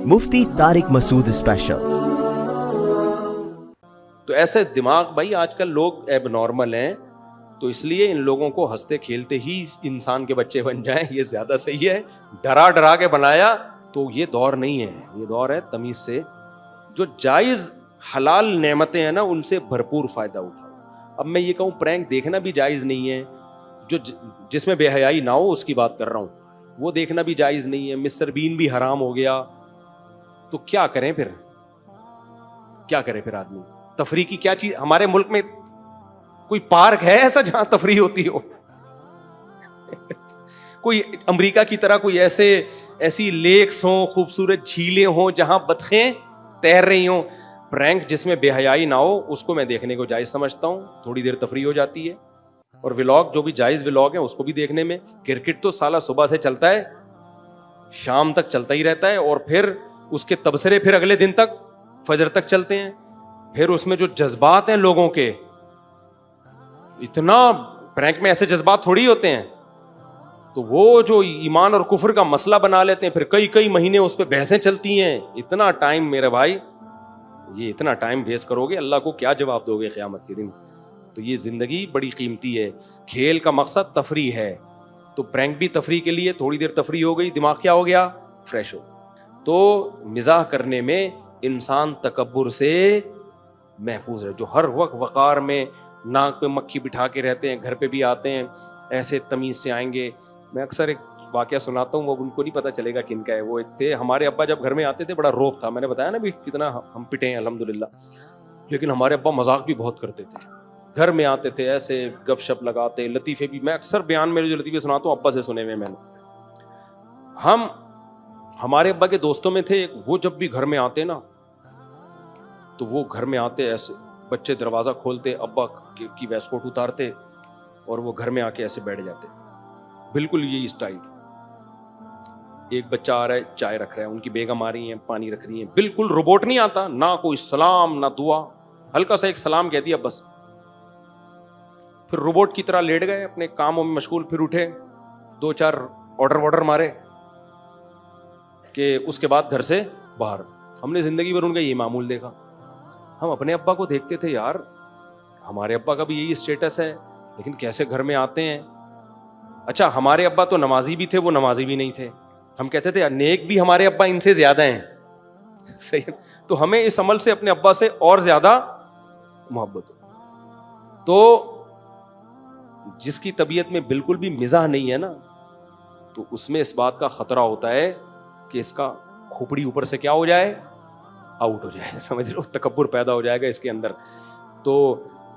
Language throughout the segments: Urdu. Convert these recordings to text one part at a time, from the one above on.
مفتی طارق مسعود اسپیشل۔ تو ایسے دماغ بھائی آج کل لوگ ایب نارمل ہیں، تو اس لیے ان لوگوں کو ہنستے کھیلتے ہی انسان کے بچے بن جائیں، یہ زیادہ صحیح ہے۔ ڈرا ڈرا کے بنایا تو یہ دور نہیں ہے، یہ دور ہے تمیز سے۔ جو جائز حلال نعمتیں ہیں نا ان سے بھرپور فائدہ اٹھاؤ۔ اب میں یہ کہوں پرینک دیکھنا بھی جائز نہیں ہے، جس میں بے حیائی نہ ہو اس کی بات کر رہا ہوں، وہ دیکھنا بھی جائز نہیں ہے۔ مسٹر بین بھی حرام ہو گیا، تو کیا کریں پھر؟ کیا کرے پھر آدمی؟ تفریح کی کیا چیز؟ ہمارے ملک میں کوئی پارک ہے ایسا جہاں تفریح ہوتی ہو؟ کوئی امریکہ کی طرح کوئی ایسی لیکس ہوں، خوبصورت جھیلیں ہوں جہاں بطخیں تیر رہی ہوں؟ پرینک جس میں بے حیائی نہ ہو اس کو میں دیکھنے کو جائز سمجھتا ہوں، تھوڑی دیر تفریح ہو جاتی ہے۔ اور ولاگ جو بھی جائز ولاگ ہیں اس کو بھی دیکھنے میں۔ کرکٹ تو سالہ صبح سے چلتا ہے، شام تک چلتا ہی رہتا ہے، اور پھر اس کے تبصرے پھر اگلے دن تک فجر تک چلتے ہیں۔ پھر اس میں جو جذبات ہیں لوگوں کے، اتنا پرینک میں ایسے جذبات تھوڑی ہوتے ہیں، تو وہ جو ایمان اور کفر کا مسئلہ بنا لیتے ہیں، پھر کئی مہینے اس پہ بحثیں چلتی ہیں۔ اتنا ٹائم میرے بھائی، یہ اتنا ٹائم ویسٹ کرو گے، اللہ کو کیا جواب دو گے قیامت کے دن؟ تو یہ زندگی بڑی قیمتی ہے۔ کھیل کا مقصد تفریح ہے، تو پرینک بھی تفریح کے لیے، تھوڑی دیر تفریح ہو گئی، دماغ کیا ہو گیا؟ فریش ہو۔ تو مزاح کرنے میں انسان تکبر سے محفوظ ہے، جو ہر وقت وقار میں ناک پہ مکھی بٹھا کے رہتے ہیں، گھر پہ بھی آتے ہیں ایسے تمیز سے آئیں گے۔ میں اکثر ایک واقعہ سناتا ہوں، وہ ان کو نہیں پتا چلے گا کن کا ہے۔ وہ ایک تھے، ہمارے ابا جب گھر میں آتے تھے بڑا روب تھا، میں نے بتایا نا بھی کتنا ہم پٹے ہیں الحمدللہ، لیکن ہمارے ابا مذاق بھی بہت کرتے تھے۔ گھر میں آتے تھے ایسے گپ شپ لگاتے، لطیفے بھی، میں اکثر بیان میں جو لطیفے سناتا ہوں ابا سے سنے ہوئے میں نے۔ ہمارے ابا کے دوستوں میں تھے، وہ جب بھی گھر میں آتے نا تو وہ گھر میں آتے ایسے، بچے دروازہ کھولتے، ابا کی ویسٹ کوٹ اتارتے اور وہ گھر میں آ کے ایسے بیٹھ جاتے، بالکل یہی اسٹائل تھا۔ ایک بچہ آ رہا ہے چائے رکھ رہا ہے، ان کی بیگم آ رہی ہیں پانی رکھ رہی ہیں، بالکل روبوٹ نہیں آتا، نہ کوئی سلام نہ دعا، ہلکا سا ایک سلام کہہ دیا بس، پھر روبوٹ کی طرح لیٹ گئے اپنے کاموں میں مشغول۔ پھر اٹھے، 2-4 آرڈر مارے کہ اس کے بعد گھر سے باہر۔ ہم نے زندگی بھر ان کا یہ معمول دیکھا۔ ہم اپنے ابا کو دیکھتے تھے، یار ہمارے ابا کا بھی یہی اسٹیٹس ہے، لیکن کیسے گھر میں آتے ہیں۔ اچھا ہمارے ابا تو نمازی بھی تھے، وہ نمازی بھی نہیں تھے۔ ہم کہتے تھے نیک بھی ہمارے ابا ان سے زیادہ ہیں، صحیح؟ تو ہمیں اس عمل سے اپنے ابا سے اور زیادہ محبت ہو۔ تو جس کی طبیعت میں بالکل بھی مزاح نہیں ہے نا، تو اس میں اس بات کا خطرہ ہوتا ہے کہ اس کا کھوپڑی اوپر سے کیا ہو جائے؟ آؤٹ ہو جائے، سمجھ لو، تکبر پیدا ہو جائے گا اس کے اندر۔ تو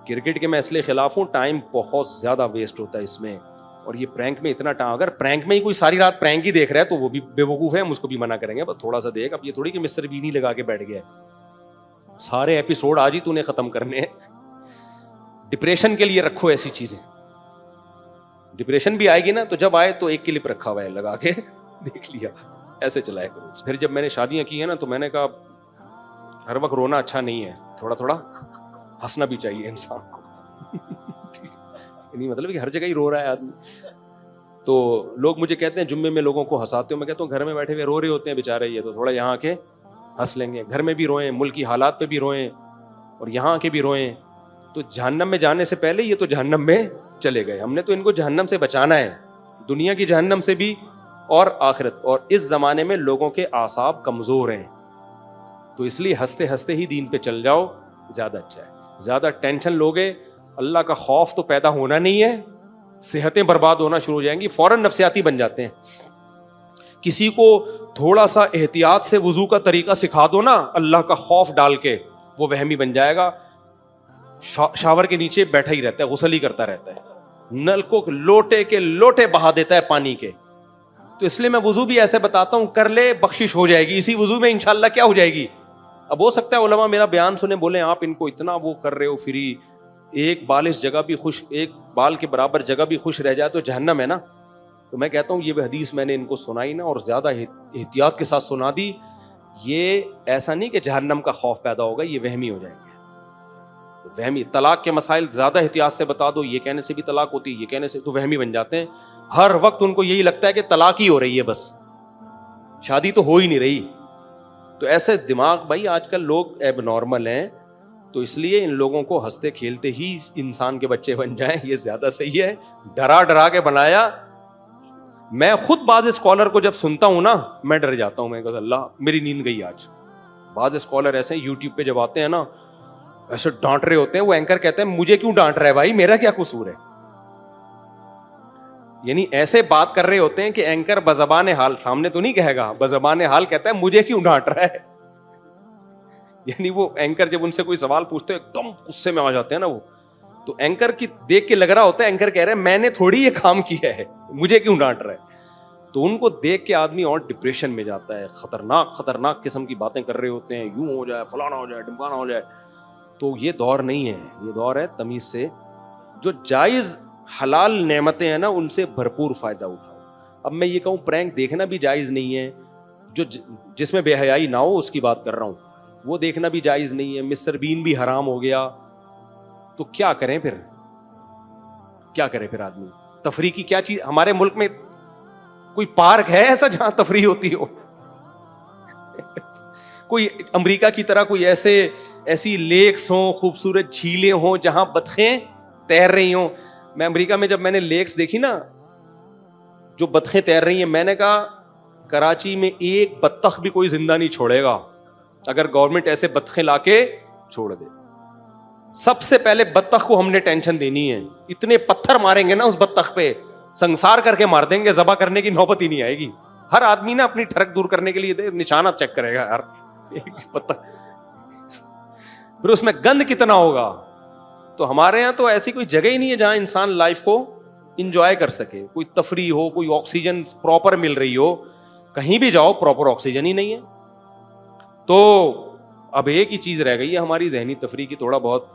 کرکٹ کے میں اس لیے خلاف ہوں، ٹائم بہت زیادہ ویسٹ ہوتا ہے اس میں، اور یہ پرینک میں اتنا ٹائم، اگر پرینک میں ہی کوئی ساری رات پرینک ہی دیکھ رہا ہے تو وہ بھی بے وقوف ہے، ہم اس کو بھی منع کریں گے، بس تھوڑا سا دیکھ۔ اب یہ تھوڑی کہ مسٹر بین ہی لگا کے بیٹھ گیا ہے، سارے ایپیسوڈ آج ہی تو نے ختم کرنے ہیں۔ ڈپریشن کے لیے رکھو ایسی چیزیں، ڈپریشن بھی آئے گی نا تو جب آئے تو ایک کلپ رکھا ہوا ہے لگا کے دیکھ لیا، ایسے چلایا کرو۔ پھر جب میں نے شادیاں کی ہیں نا تو میں نے کہا ہر وقت رونا اچھا نہیں ہے، تھوڑا تھوڑا ہنسنا بھی چاہیے انسان کو، نہیں مطلب کہ ہر جگہ ہی رو رہا ہے آدمی۔ تو لوگ مجھے کہتے ہیں جمعے میں لوگوں کو ہنساتے ہو، میں کہتا ہوں گھر میں بیٹھے ہوئے رو رہے ہوتے ہیں بیچارے، یہ تو تھوڑا یہاں کے ہنس لیں گے، گھر میں بھی روئیں، ملک کی حالات پہ بھی روئیں اور یہاں کے بھی روئیں، تو جہنم میں جانے سے پہلے یہ تو جہنم میں چلے گئے۔ ہم نے تو ان کو جہنم سے بچانا ہے، دنیا کی جہنم سے بھی اور آخرت۔ اور اس زمانے میں لوگوں کے اعصاب کمزور ہیں، تو اس لیے ہنستے ہنستے ہی دین پہ چل جاؤ، زیادہ اچھا ہے۔ زیادہ ٹینشن لوگے، اللہ کا خوف تو پیدا ہونا نہیں ہے، صحتیں برباد ہونا شروع ہو جائیں گی، فوراً نفسیاتی بن جاتے ہیں۔ کسی کو تھوڑا سا احتیاط سے وضو کا طریقہ سکھا دو نا اللہ کا خوف ڈال کے، وہ وہمی بن جائے گا، شاور کے نیچے بیٹھا ہی رہتا ہے، غسل ہی کرتا رہتا ہے، نل کو لوٹے کے لوٹے بہا دیتا ہے پانی کے۔ تو اس لیے میں وضو بھی ایسے بتاتا ہوں، کر لے بخشش ہو جائے گی، اسی وضو میں انشاءاللہ کیا ہو جائے گی۔ اب ہو سکتا ہے علماء میرا بیان سنے بولیں آپ ان کو اتنا وہ کر رہے ہو فری، ایک بال اس جگہ بھی خوش، ایک بال کے برابر جگہ بھی خوش رہ جائے تو جہنم ہے نا۔ تو میں کہتا ہوں یہ حدیث میں نے ان کو سنائی نا اور زیادہ احتیاط کے ساتھ سنا دی، یہ ایسا نہیں کہ جہنم کا خوف پیدا ہوگا، یہ وہمی ہو جائیں گے، وہمی۔ طلاق کے مسائل زیادہ احتیاط سے بتا دو، یہ کہنے سے بھی طلاق ہوتی ہے، یہ کہنے سے، تو وہمی بن جاتے ہیں۔ ہر وقت ان کو یہی لگتا ہے کہ طلاق ہی ہو رہی ہے، بس شادی تو ہو ہی نہیں رہی، تو ایسے دماغ بھائی آج کل لوگ ایب نارمل ہیں, تو اس لیے ان لوگوں کو ہنستے کھیلتے ہی انسان کے بچے بن جائیں, یہ زیادہ صحیح ہے. ڈرا ڈرا کے بنایا. میں خود بعض اسکالر کو جب سنتا ہوں نا میں ڈر جاتا ہوں, میں کہتا اللہ میری نیند گئی آج. بعض اسکالر ایسے ہیں یوٹیوب پہ جب آتے ہیں نا ایسے ڈانٹ رہے ہوتے ہیں, وہ اینکر کہتے ہیں مجھے کیوں ڈانٹ رہا ہے بھائی, میرا کیا قصور ہے. یعنی ایسے بات کر رہے ہوتے ہیں کہ اینکر بزبان حال, سامنے تو نہیں کہے گا, بزبان حال کہتا ہے مجھے کیوں ڈانٹ رہا ہے. یعنی وہ اینکر جب ان سے کوئی سوال پوچھتے ہیں ایک دم غصے میں آ جاتے ہیں نا وہ, تو اینکر کی دیکھ کے لگ رہا ہوتا ہے اینکر کہہ رہے ہیں میں نے تھوڑی یہ کام کیا ہے, مجھے کیوں ڈانٹ رہا ہے. تو ان کو دیکھ کے آدمی اور ڈپریشن میں جاتا ہے, خطرناک قسم کی باتیں کر رہے ہوتے ہیں, یوں ہو جائے فلانا ہو جائے ڈمکانا ہو جائے. تو یہ دور نہیں ہے, یہ دور ہے تمیز سے. جو جائز حلال نعمتیں ہیں نا ان سے بھرپور فائدہ اٹھاؤ. اب میں یہ کہوں پرینک دیکھنا بھی جائز نہیں ہے, جو جس میں بے حیائی نہ ہو اس کی بات کر رہا ہوں, وہ دیکھنا بھی جائز نہیں ہے. مسٹر بین بھی حرام ہو گیا, تو کیا کریں پھر, کیا کرے پھر آدمی. تفریح کی کیا چیز, ہمارے ملک میں کوئی پارک ہے ایسا جہاں تفریح ہوتی ہو؟ کوئی امریکہ کی طرح کوئی ایسی لیکس ہوں, خوبصورت جھیلیں ہوں جہاں بطخیں تیر رہی ہوں. میں امریکہ میں جب میں نے لیکس دیکھی نا جو بطخیں تیر رہی ہیں, میں نے کہا کراچی میں ایک بطخ بھی کوئی زندہ نہیں چھوڑے گا اگر گورنمنٹ ایسے بطخیں لا کے چھوڑ دے. سب سے پہلے بطخ کو ہم نے ٹینشن دینی ہے, اتنے پتھر ماریں گے نا اس بطخ پہ, سنسار کر کے مار دیں گے, ذبح کرنے کی نوبت ہی نہیں آئے گی. ہر آدمی نا اپنی ٹھڑک دور کرنے کے لیے نشانہ چیک کرے گا یار, پھر اس میں گند کتنا ہوگا. تو ہمارے یہاں تو ایسی کوئی جگہ ہی نہیں ہے جہاں انسان لائف کو انجوائے کر سکے, کوئی تفریح ہو, کوئی آکسیجن پراپر مل رہی ہو. کہیں بھی جاؤ پراپر آکسیجن ہی نہیں ہے. تو اب ایک ہی چیز رہ گئی ہے ہماری ذہنی تفریح کی, تھوڑا بہت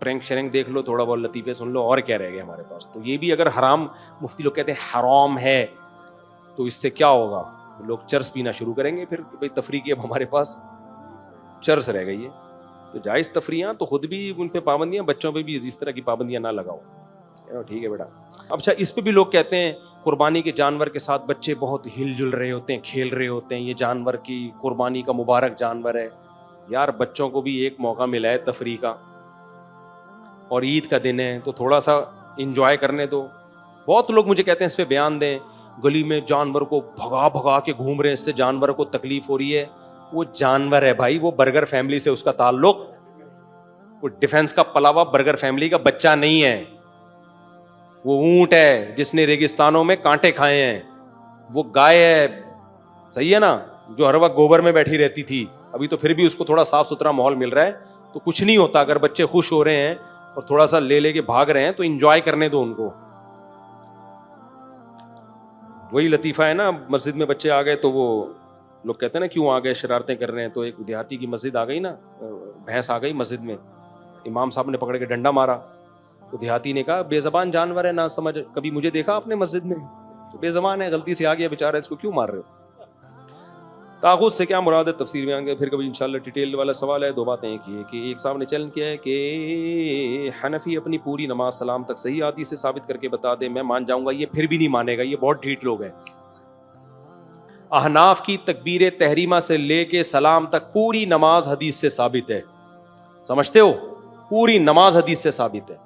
پرینک شرینک دیکھ لو, تھوڑا بہت لطیفے سن لو, اور کیا رہ گیا ہمارے پاس. تو یہ بھی اگر حرام, مفتی لوگ کہتے ہیں حرام ہے, تو اس سے کیا ہوگا, لوگ چرس پینا شروع کریں گے پھر. بھائی تفریح کی اب ہمارے پاس چرس رہ گئی ہے. تو جائز تفریحاں تو خود بھی ان پہ پابندیاں, بچوں پہ بھی اس طرح کی پابندیاں نہ لگاؤ. ٹھیک ہے بیٹا. اچھا اس پہ بھی لوگ کہتے ہیں قربانی کے جانور کے ساتھ بچے بہت ہل جل رہے ہوتے ہیں, کھیل رہے ہوتے ہیں, یہ جانور کی قربانی کا مبارک جانور ہے. یار بچوں کو بھی ایک موقع ملا ہے تفریح کا, اور عید کا دن ہے تو تھوڑا سا انجوائے کرنے دو. بہت لوگ مجھے کہتے ہیں اس پہ بیان دیں, گلی میں جانور کو بھگا کے گھوم رہے ہیں, اس سے جانور کو تکلیف ہو رہی ہے. وہ جانور ہے بھائی, وہ برگر فیملی سے اس کا تعلق, وہ ڈیفنس کا پلا ہوا برگر فیملی کا بچہ نہیں ہے. وہ اونٹ ہے جس نے ریگستانوں میں کانٹے کھائے ہیں, وہ گائے ہے, صحیح ہے نا, جو ہر وقت گوبر میں بیٹھی رہتی تھی. ابھی تو پھر بھی اس کو تھوڑا صاف ستھرا ماحول مل رہا ہے, تو کچھ نہیں ہوتا. اگر بچے خوش ہو رہے ہیں اور تھوڑا سا لے کے بھاگ رہے ہیں تو انجوائے کرنے دو ان کو. وہی لطیفہ ہے نا, مسجد میں بچے آ گئے تو وہ لوگ کہتے ہیں نا کیوں آ گئے, شرارتیں کر رہے ہیں. تو ایک دیہاتی کی مسجد آ گئی نا, بھینس آ گئی مسجد میں, امام صاحب نے پکڑ کے ڈنڈا مارا. تو دیہاتی نے کہا بے زبان جانور ہے, نہ سمجھ, کبھی مجھے دیکھا آپ نے مسجد میں, تو بے زبان ہے, غلطی سے آ گیا بیچارہ, اس کو کیوں مار رہے ہو. تاغوت سے کیا مراد ہے تفسیر میں آئیں گے پھر کبھی انشاءاللہ ڈیٹیل والا سوال ہے. دو باتیں ایک ہی ہے کہ ایک صاحب نے چیلنج کیا ہے کہ حنفی اپنی پوری نماز سلام تک صحیح حدیث سے ثابت کر کے بتا دے, میں مان جاؤں گا. یہ پھر بھی نہیں مانے گا, یہ بہت ڈھیٹ لوگ ہیں. احناف کی تکبیر تحریمہ سے لے کے سلام تک پوری نماز حدیث سے ثابت ہے, سمجھتے ہو, پوری نماز حدیث سے ثابت ہے.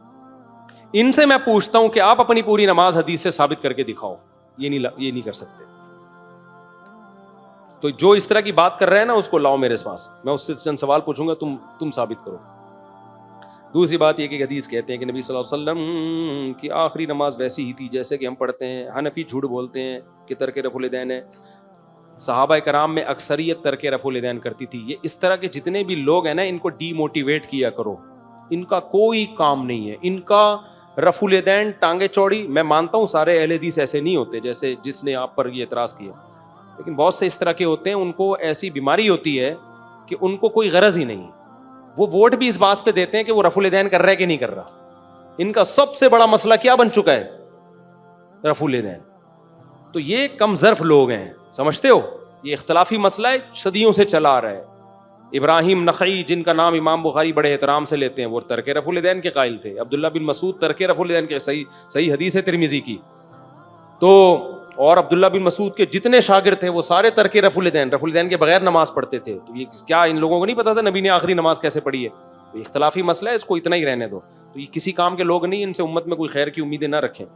ان سے میں پوچھتا ہوں کہ آپ اپنی پوری نماز حدیث سے ثابت کر کے دکھاؤ. یہ نہیں کر سکتے. تو جو اس طرح کی بات کر رہے ہیں نا اس کو لاؤ میرے پاس, میں اس سے چند سوال پوچھوں گا, تم ثابت کرو. دوسری بات یہ کہ حدیث کہتے ہیں کہ نبی صلی اللہ علیہ وسلم کی آخری نماز ویسی ہی تھی جیسے کہ ہم پڑھتے ہیں. حنفی جھوٹ بولتے ہیں کہ ترک رفع الیدین ہے. صحابہ کرام میں اکثریت ترک رفع الیدین کرتی تھی. یہ اس طرح کے جتنے بھی لوگ ہیں نا ان کو ڈی موٹیویٹ کیا کرو, ان کا کوئی کام نہیں ہے. ان کا رفع الیدین ٹانگیں چوڑی. میں مانتا ہوں سارے اہل حدیث ایسے نہیں ہوتے جیسے جس نے آپ پر یہ اعتراض کیا, لیکن بہت سے اس طرح کے ہوتے ہیں, ان کو ایسی بیماری ہوتی ہے کہ ان کو کوئی غرض ہی نہیں. وہ ووٹ بھی اس بات پہ دیتے ہیں کہ وہ رفع الیدین کر رہا ہے کہ نہیں کر رہا. ان کا سب سے بڑا مسئلہ کیا بن چکا ہے, رفع الیدین. تو یہ کم ظرف لوگ ہیں, سمجھتے ہو, یہ اختلافی مسئلہ ہے, صدیوں سے چلا آ رہا ہے. ابراہیم نخعی جن کا نام امام بخاری بڑے احترام سے لیتے ہیں, وہ ترک رفع الیدین کے قائل تھے. عبداللہ بن مسعود ترک رفع الیدین کے صحیح حدیث ہے ترمذی کی. تو اور عبداللہ بن مسعود کے جتنے شاگرد تھے وہ سارے ترک رفع الیدین کے بغیر نماز پڑھتے تھے. تو یہ کیا ان لوگوں کو نہیں پتا تھا نبی نے آخری نماز کیسے پڑھی ہے؟ تو اختلافی مسئلہ ہے, اس کو اتنا ہی رہنے دو. تو یہ کسی کام کے لوگ نہیں, ان سے امت میں کوئی خیر کی امیدیں نہ رکھیں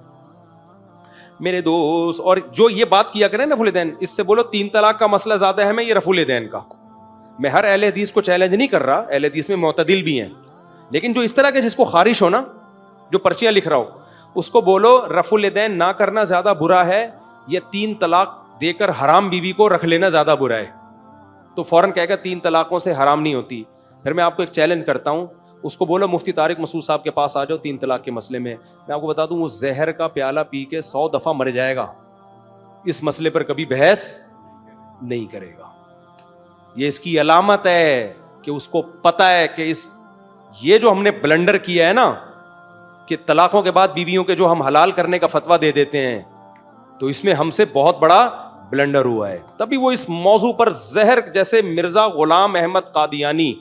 میرے دوست. اور جو یہ بات کیا کریں رفع الیدین, اس سے بولو 3 طلاق کا مسئلہ زیادہ اہم ہے یہ رفع الیدین کا. میں ہر اہل حدیث کو چیلنج نہیں کر رہا, اہل حدیث میں معتدل بھی ہیں, لیکن جو اس طرح کے جس کو خارش ہو نا, جو پرچیاں لکھ رہا ہو, اس کو بولو رفع الیدین نہ کرنا زیادہ برا ہے یا 3 طلاق دے کر حرام بیوی کو رکھ لینا زیادہ برا ہے. تو فوراً کہے گا 3 طلاقوں سے حرام نہیں ہوتی. پھر میں آپ کو ایک چیلنج کرتا ہوں, اس کو بولو مفتی طارق مسعود صاحب کے پاس آ جاؤ 3 طلاق کے مسئلے میں آپ کو بتا دوں وہ زہر کا پیالہ پی کے 100 دفعہ مر جائے گا, اس مسئلے پر کبھی بحث نہیں کرے گا. یہ اس کی علامت ہے کہ اس کو پتا ہے کہ یہ جو ہم نے بلنڈر کیا ہے نا کہ طلاقوں کے بعد بیویوں کے جو ہم حلال کرنے کا فتویٰ دے دیتے ہیں, تو اس میں ہم سے بہت بڑا بلنڈر ہوا ہے. تبھی وہ اس موضوع پر زہر, جیسے مرزا غلام احمد قادیانی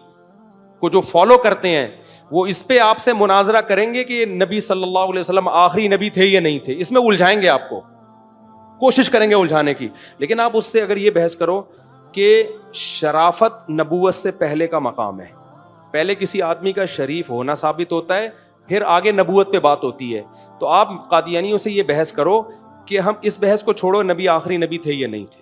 کو جو فالو کرتے ہیں, وہ اس پہ آپ سے مناظرہ کریں گے کہ نبی صلی اللہ علیہ وسلم آخری نبی تھے یا نہیں تھے. اس میں الجھائیں گے, آپ کو کوشش کریں گے الجھانے کی. لیکن آپ اس سے اگر یہ بحث کرو کہ شرافت نبوت سے پہلے کا مقام ہے, پہلے کسی آدمی کا شریف ہونا ثابت ہوتا ہے, پھر آگے نبوت پہ بات ہوتی ہے. تو آپ قادیانیوں سے یہ بحث کرو کہ ہم اس بحث کو چھوڑو نبی آخری نبی تھے یا نہیں تھے,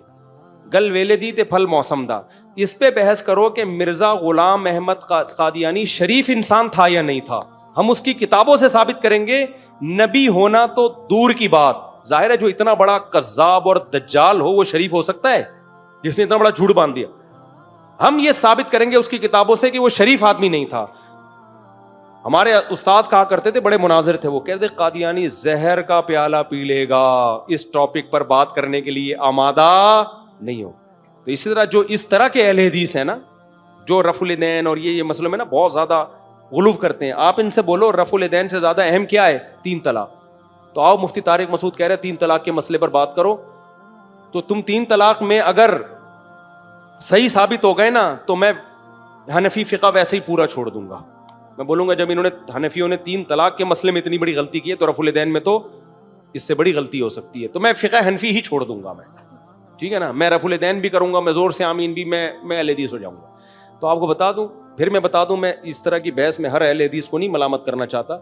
گل ویلے دی تے پھل موسم دا, اس پہ بحث کرو کہ مرزا غلام احمد قادیانی شریف انسان تھا یا نہیں تھا. ہم اس کی کتابوں سے ثابت کریں گے, نبی ہونا تو دور کی بات. ظاہر ہے جو اتنا بڑا کذاب اور دجال ہو وہ شریف ہو سکتا ہے, جس نے اتنا بڑا جھوٹ باندھ دیا. ہم یہ ثابت کریں گے اس کی کتابوں سے کہ وہ شریف آدمی نہیں تھا. ہمارے استاذ کہا کرتے تھے, بڑے مناظر تھے, وہ کہتے قادیانی زہر کا پیالہ پی لے گا, اس ٹاپک پر بات کرنے کے لیے آمادہ نہیں ہو. تو اسی طرح جو اس طرح کے اہل حدیث ہیں نا, جو رفع الیدین اور یہ مسئلوں میں نا بہت زیادہ غلو کرتے ہیں, آپ ان سے بولو رفع الیدین سے زیادہ اہم کیا ہے؟ 3 طلاق. تو آؤ مفتی طارق مسعود کہہ رہے 3 طلاق کے مسئلے پر بات کرو. تو تم 3 طلاق میں اگر صحیح ثابت ہو گئے نا, تو میں حنفی فقہ ویسے ہی پورا چھوڑ دوں گا. میں بولوں گا جب انہوں نے حنفیوں نے 3 طلاق کے مسئلے میں اتنی بڑی غلطی کی ہے, تو رفع الیدین میں تو اس سے بڑی غلطی ہو سکتی ہے. تو میں فقہ حنفی ہی چھوڑ دوں گا میں, ٹھیک ہے نا. میں رفع الیدین بھی کروں گا, میں زور سے آمین بھی, میں اہل حدیث ہو جاؤں گا. تو آپ کو بتا دوں, پھر میں بتا دوں, میں اس طرح کی بحث میں ہر اہل حدیث کو نہیں ملامت کرنا چاہتا,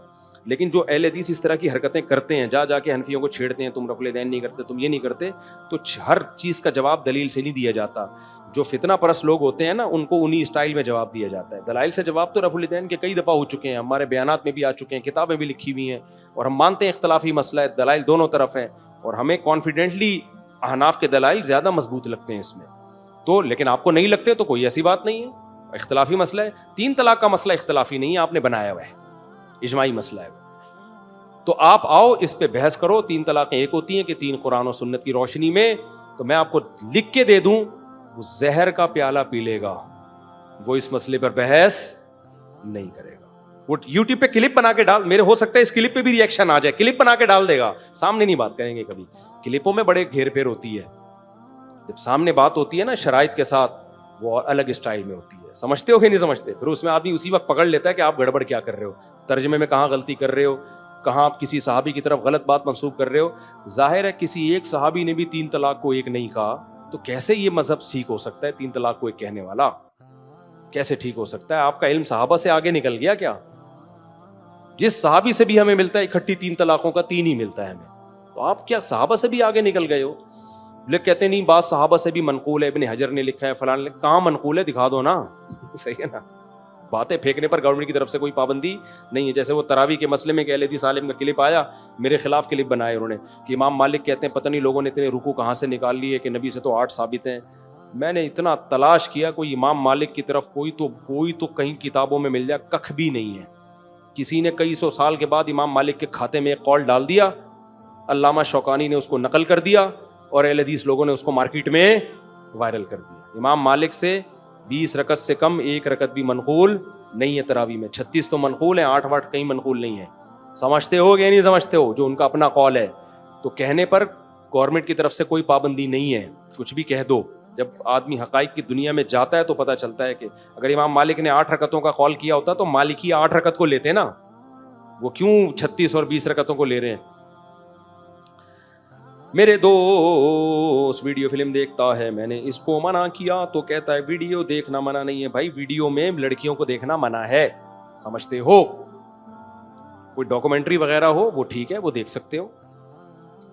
لیکن جو اہل حدیث اس طرح کی حرکتیں کرتے ہیں, جا کے حنفیوں کو چھیڑتے ہیں, تم رفع الیدین نہیں کرتے, تم یہ نہیں کرتے, تو ہر چیز کا جواب دلیل سے نہیں دیا جاتا. جو فتنہ پرست لوگ ہوتے ہیں نا, ان کو انہی اسٹائل میں جواب دیا جاتا ہے. دلائل سے جواب تو رفع الیدین کے کئی دفعہ ہو چکے ہیں, ہمارے بیانات میں بھی آ چکے ہیں, کتابیں بھی لکھی ہوئی ہیں, اور ہم مانتے ہیں اختلافی مسئلہ ہے, دلائل دونوں طرف ہیں, اور ہمیں کانفیڈنٹلی احناف کے دلائل زیادہ مضبوط لگتے ہیں اس میں. تو لیکن آپ کو نہیں لگتے تو کوئی ایسی بات نہیں ہے, اختلافی مسئلہ ہے. 3 طلاق کا مسئلہ اختلافی نہیں ہے, آپ نے بنایا ہوا ہے, اجماعی مسئلہ ہے. تو آپ آؤ اس پہ بحث کرو. 3 طلاقیں ایک ہوتی ہیں کہ 3 قرآن و سنت کی روشنی میں. تو میں آپ کو لکھ کے دے دوں, وہ زہر کا پیالہ پی لے گا, وہ اس مسئلے پر بحث نہیں کرے گا. وہ یوٹیوب پہ کلپ بنا کے ڈال, میرے ہو سکتا ہے اس کلپ پہ بھی ریئیکشن آ جائے, کلپ بنا کے ڈال دے گا, سامنے نہیں بات کریں گے کبھی. کلپوں میں بڑے گھیر پھیر ہوتی ہے, جب سامنے بات ہوتی ہے نا شرائط کے ساتھ, وہ الگ اسٹائل میں ہوتی ہے. سمجھتے ہو کہ نہیں سمجھتے؟ پھر اس میں آدمی اسی وقت پکڑ لیتا ہے کہ آپ گڑبڑ کیا کر رہے ہو, ترجمے میں کہاں غلطی کر رہے ہو, کہاں آپ کسی صحابی کی طرف غلط بات منسوب کر رہے ہو. ظاہر ہے کسی ایک صحابی نے بھی 3 طلاق کو ایک نہیں کہا, تو کیسے یہ مذہب ٹھیک ہو سکتا ہے؟ 3 طلاق کو ایک کہنے والا کیسے ٹھیک ہو سکتا ہے؟ آپ کا علم صحابہ سے آگے نکل گیا کیا؟ جس صحابی سے بھی ہمیں ملتا ہے اکٹھی 3 طلاقوں کا 3 ہی ملتا ہے ہمیں, تو آپ کیا صحابہ سے بھی آگے نکل گئے ہو؟ لوگ کہتے نہیں بعض صحابہ سے بھی منقول ہے, ابن حجر نے لکھا ہے, فلان. کہاں منقول ہے؟ دکھا دو نا. صحیح ہے نا. باتیں پھینکنے پر گورنمنٹ کی طرف سے کوئی پابندی نہیں ہے. جیسے وہ تراویح کے مسئلے میں کہ اہل حدیث عالم کا کلپ آیا, میرے خلاف کلپ بنائے انہوں نے کہ امام مالک کہتے ہیں پتہ نہیں لوگوں نے اتنے رکوع کہاں سے نکال لیے کہ نبی سے تو 8 ثابت ہیں. میں نے اتنا تلاش کیا, کوئی امام مالک کی طرف کوئی تو کہیں کتابوں میں مل جائے, ککھ بھی نہیں ہے. کسی نے کئی 100 سال کے بعد امام مالک کے کھاتے میں ایک قول ڈال دیا, علامہ شوکانی نے اس کو نقل کر دیا, اور اہل حدیث لوگوں نے اس کو مارکیٹ میں وائرل کر دیا. امام مالک سے 20 رکعت سے کم ایک رکعت بھی منقول نہیں ہے تراویح میں. 36 تو منقول ہیں, 8 واٹ کہیں منقول نہیں ہے. سمجھتے ہو کہ نہیں سمجھتے ہو؟ جو ان کا اپنا قول ہے. تو کہنے پر گورنمنٹ کی طرف سے کوئی پابندی نہیں ہے, کچھ بھی کہہ دو. جب آدمی حقائق کی دنیا میں جاتا ہے تو پتہ چلتا ہے کہ اگر امام مالک نے 8 رکعتوں کا قول کیا ہوتا تو مالکی 8 رکعت کو لیتے نا, وہ کیوں 36 اور 20 رکعتوں کو لے رہے ہیں؟ میرے دوست ویڈیو فلم دیکھتا ہے, میں نے اس کو منع کیا تو کہتا ہے ویڈیو دیکھنا منع نہیں ہے. بھائی ویڈیو میں لڑکیوں کو دیکھنا منع ہے, سمجھتے ہو؟ کوئی ڈاکومنٹری وغیرہ ہو وہ ٹھیک ہے, وہ دیکھ سکتے ہو.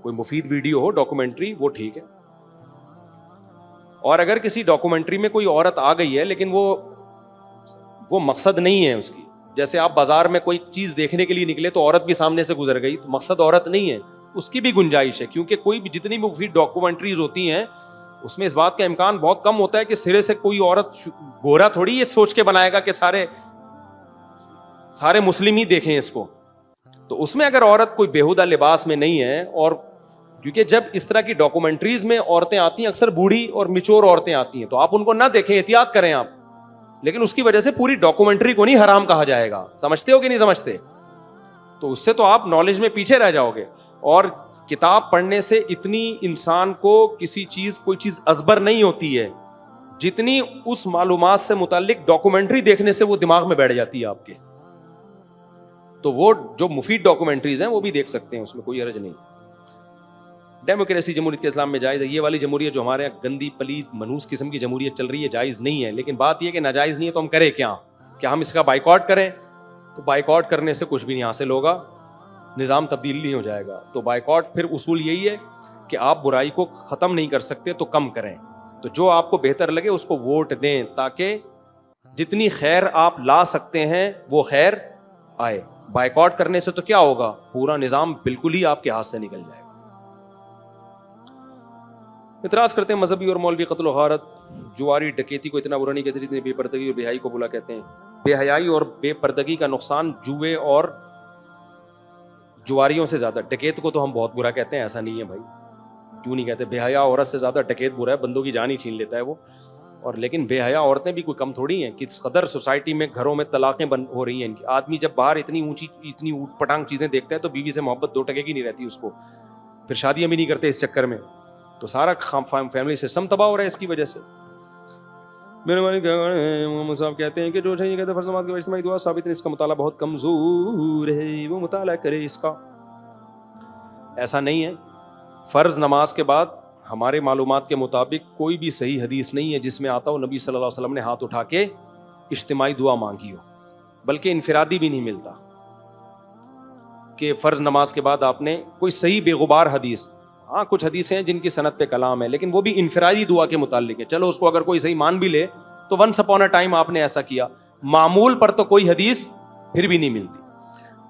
کوئی مفید ویڈیو ہو ڈاکومنٹری وہ ٹھیک ہے. اور اگر کسی ڈاکومنٹری میں کوئی عورت آ گئی ہے لیکن وہ مقصد نہیں ہے اس کی, جیسے آپ بازار میں کوئی چیز دیکھنے کے لیے نکلے تو عورت بھی سامنے سے گزر گئی, تو مقصد عورت نہیں ہے, اس کی بھی گنجائش ہے. کیونکہ کوئی بھی جتنی بھی مفید ڈاکومنٹریز ہوتی ہیں اس میں اس بات کا امکان بہت کم ہوتا ہے کہ سرے سے کوئی عورت گورا تھوڑی یہ سوچ کے بنائے گا کہ سارے مسلم ہی دیکھیں اس کو. تو اس میں اگر عورت کوئی بیہودہ لباس میں نہیں ہے, اور کیونکہ جب اس طرح کی ڈاکومنٹریز میں عورتیں آتی ہیں اکثر بوڑھی اور میچور عورتیں آتی ہیں, تو آپ ان کو نہ دیکھیں, احتیاط کریں آپ. لیکن اس کی وجہ سے پوری ڈاکومنٹری کو نہیں حرام کہا جائے گا, سمجھتے ہو کہ نہیں سمجھتے؟ تو اس سے تو آپ نالج میں پیچھے رہ جاؤ گے. اور کتاب پڑھنے سے اتنی انسان کو کوئی چیز ازبر نہیں ہوتی ہے جتنی اس معلومات سے متعلق ڈاکومنٹری دیکھنے سے وہ دماغ میں بیٹھ جاتی ہے آپ کے. تو وہ جو مفید ڈاکومنٹریز ہیں وہ بھی دیکھ سکتے ہیں, اس میں کوئی حرج نہیں. ڈیموکریسی جمہوریت کے اسلام میں جائز ہے. یہ والی جمہوریت جو ہمارے یہاں گندی پلید منحوس قسم کی جمہوریت چل رہی ہے جائز نہیں ہے. لیکن بات یہ کہ ناجائز نہیں ہے تو ہم کریں کیا ہم اس کا بائیکاٹ کریں؟ تو بائیکاٹ کرنے سے کچھ بھی نہیں حاصل ہوگا, نظام تبدیل نہیں ہو جائے گا. تو بائیکاٹ پھر اصول یہی ہے کہ آپ برائی کو ختم نہیں کر سکتے تو کم کریں. تو جو آپ کو بہتر لگے اس کو ووٹ دیں تاکہ جتنی خیر آپ لا سکتے ہیں وہ خیر آئے. بائیکاٹ کرنے سے تو کیا ہوگا, پورا نظام بالکل ہی آپ کے ہاتھ سے نکل جائے گا. اعتراض کرتے ہیں مذہبی اور مولوی قتل و غارت, جواری, ڈکیتی کو اتنا برا نہیں کہتے جتنے بے پردگی اور بے حیائی کو بلا کہتے ہیں. بے حیائی اور بے پردگی کا نقصان جوئے اور جواریوں سے زیادہ, ڈکیت کو تو ہم بہت برا کہتے ہیں, ایسا نہیں ہے بھائی, کیوں نہیں کہتے؟ بے حیا عورت سے زیادہ ڈکیت برا ہے, بندوں کی جان ہی چھین لیتا ہے وہ. اور لیکن بے حیا عورتیں بھی کوئی کم تھوڑی ہیں. کس قدر سوسائٹی میں گھروں میں طلاقیں ہو رہی ہیں ان کی. آدمی جب باہر اتنی اونچی اتنی اوٹ پٹانگ چیزیں دیکھتا ہے تو بیوی سے محبت 2% کی نہیں رہتی اس کو, پھر شادیاں بھی نہیں کرتے اس چکر میں. تو سارا فیملی سسٹم تباہ ہو رہا ہے اس کی وجہ سے. میرے والد صاحب کہتے ہیں کہ جو یہ کہتے ہیں فرض نماز کے اجتماعی دعا ثابت ہے, اس کا مطالعہ بہت کمزور ہے, وہ مطالعہ کرے اس کا. ایسا نہیں ہے. فرض نماز کے بعد ہمارے معلومات کے مطابق کوئی بھی صحیح حدیث نہیں ہے جس میں آتا ہو نبی صلی اللہ علیہ وسلم نے ہاتھ اٹھا کے اجتماعی دعا مانگی ہو, بلکہ انفرادی بھی نہیں ملتا کہ فرض نماز کے بعد آپ نے کوئی صحیح بے غبار حدیث. ہاں کچھ حدیثیں ہیں جن کی سند پہ کلام ہے, لیکن وہ بھی انفرادی دعا کے متعلق ہے. چلو اس کو اگر کوئی صحیح مان بھی لے تو ونس اپون اے ٹائم آپ نے ایسا کیا, معمول پر تو کوئی حدیث پھر بھی نہیں ملتی.